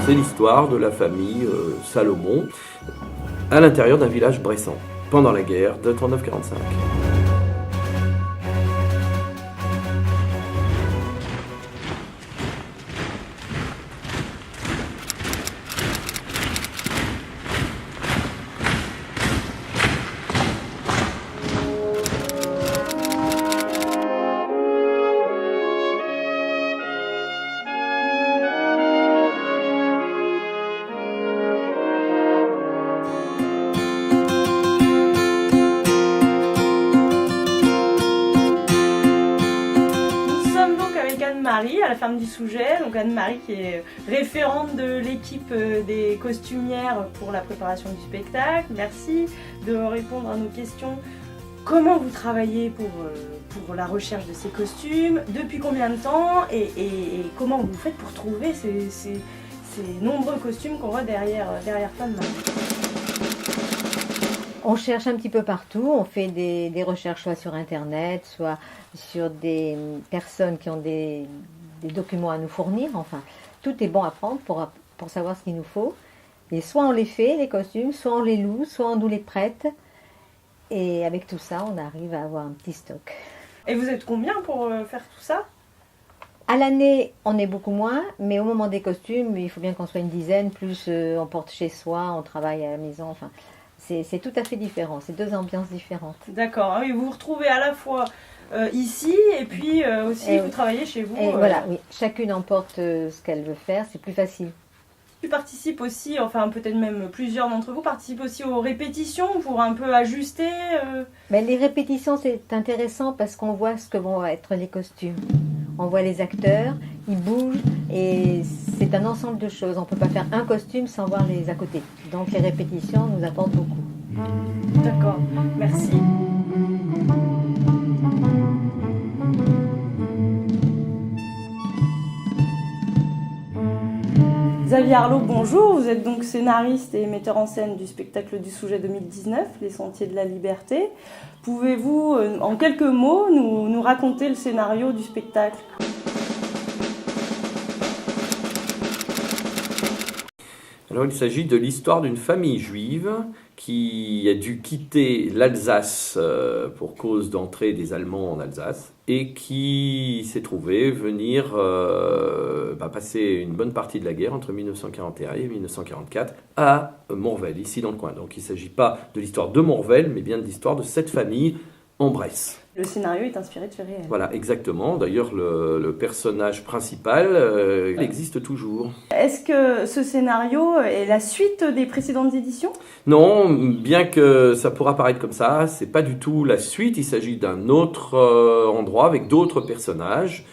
C'est l'histoire de la famille Salomon à l'intérieur d'un village bressan pendant la guerre de 39-45. Anne-Marie à la ferme du Souget, donc Anne-Marie qui est référente de l'équipe des costumières pour la préparation du spectacle. Merci de répondre à nos questions. Comment vous travaillez pour la recherche de ces costumes? Depuis combien de temps? Et comment vous faites pour trouver ces nombreux costumes qu'on voit derrière Femme Marie? On cherche un petit peu partout, on fait des recherches soit sur internet, soit sur des personnes qui ont des documents à nous fournir. Enfin, tout est bon à prendre pour savoir ce qu'il nous faut. Et soit on les fait, les costumes, soit on les loue, soit on nous les prête. Et avec tout ça, on arrive à avoir un petit stock. Et vous êtes combien pour faire tout ça? À l'année, on est beaucoup moins, mais au moment des costumes, il faut bien qu'on soit une dizaine, plus on porte chez soi, on travaille à la maison, enfin... C'est tout à fait différent, c'est deux ambiances différentes. D'accord, oui, vous vous retrouvez à la fois ici et puis aussi vous travaillez chez vous. Et voilà, oui, chacune emporte ce qu'elle veut faire, c'est plus facile. Tu participes aussi, enfin peut-être même plusieurs d'entre vous participent aussi aux répétitions pour un peu ajuster Mais les répétitions, c'est intéressant parce qu'on voit ce que vont être les costumes. On voit les acteurs, ils bougent et c'est un ensemble de choses. On ne peut pas faire un costume sans voir les à côté. Donc les répétitions nous apportent beaucoup. D'accord, merci. Xavier Arlot, bonjour. Vous êtes donc scénariste et metteur en scène du spectacle du Souget 2019, Les Sentiers de la Liberté. Pouvez-vous, en quelques mots, nous raconter le scénario du spectacle ? Alors, il s'agit de l'histoire d'une famille juive qui a dû quitter l'Alsace pour cause d'entrée des Allemands en Alsace et qui s'est trouvé venir passer une bonne partie de la guerre entre 1941 et 1944 à Mourvel, ici dans le coin. Donc il ne s'agit pas de l'histoire de Mourvel, mais bien de l'histoire de cette famille en Bresse. Le scénario est inspiré de faits réels. Voilà, exactement. D'ailleurs, le personnage principal il existe toujours. Est-ce que ce scénario est la suite des précédentes éditions ? Non, bien que ça pourra paraître comme ça, c'est pas du tout la suite. Il s'agit d'un autre endroit avec d'autres personnages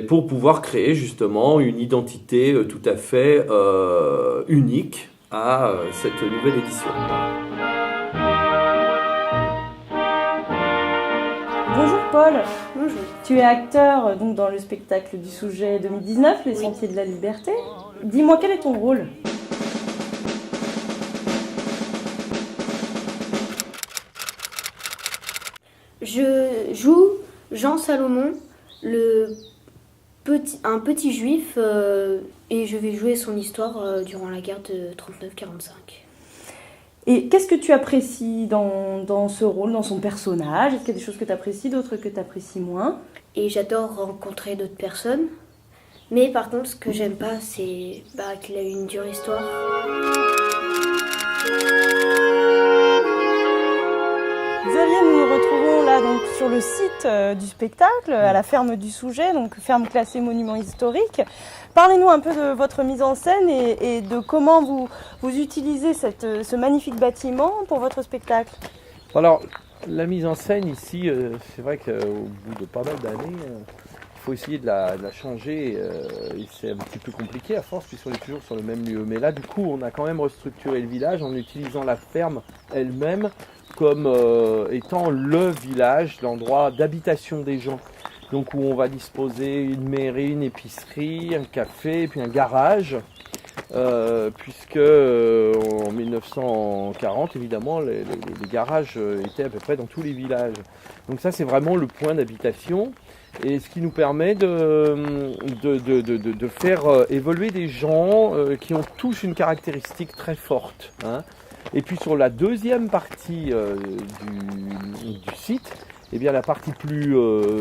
pour pouvoir créer justement une identité tout à fait unique à cette nouvelle édition. Bonjour Paul. Bonjour. Tu es acteur donc, dans le spectacle du Souget 2019, Les Sentiers de la Liberté. Dis-moi, quel est ton rôle ? Je joue Jean Salomon, un petit juif, et je vais jouer son histoire durant la guerre de 39-45. Et qu'est-ce que tu apprécies dans ce rôle, dans son personnage ? Est-ce qu'il y a des choses que tu apprécies, d'autres que tu apprécies moins ? Et j'adore rencontrer d'autres personnes. Mais par contre, ce que j'aime pas, c'est qu'il a eu une dure histoire. Xavier, nous nous retrouvons là donc, sur le site du spectacle, à la ferme du Souget, donc ferme classée monument historique. Parlez-nous un peu de votre mise en scène et de comment vous utilisez ce magnifique bâtiment pour votre spectacle. Alors, la mise en scène ici, c'est vrai qu'au bout de pas mal d'années, il faut essayer de la changer. Et c'est un petit peu compliqué à force, puisqu'on est toujours sur le même lieu. Mais là, du coup, on a quand même restructuré le village en utilisant la ferme elle-même comme étant le village, l'endroit d'habitation des gens. Donc où on va disposer une mairie, une épicerie, un café, puis un garage, puisque en 1940, évidemment, les garages étaient à peu près dans tous les villages. Donc ça, c'est vraiment le point d'habitation. Et ce qui nous permet de faire évoluer des gens qui ont tous une caractéristique très forte. Hein. Et puis sur la deuxième partie du site, eh bien, la partie plus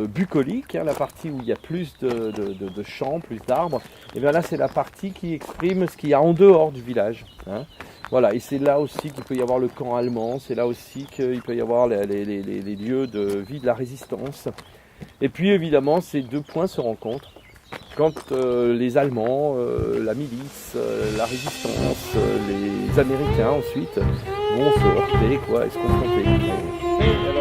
bucolique, hein, la partie où il y a plus de champs, plus d'arbres, eh bien là c'est la partie qui exprime ce qu'il y a en dehors du village. Hein. Voilà, et c'est là aussi qu'il peut y avoir le camp allemand, c'est là aussi qu'il peut y avoir les lieux de vie de la résistance. Et puis évidemment, ces deux points se rencontrent quand les Allemands, la milice, la résistance, les Américains ensuite vont se heurter, quoi, et se confronter.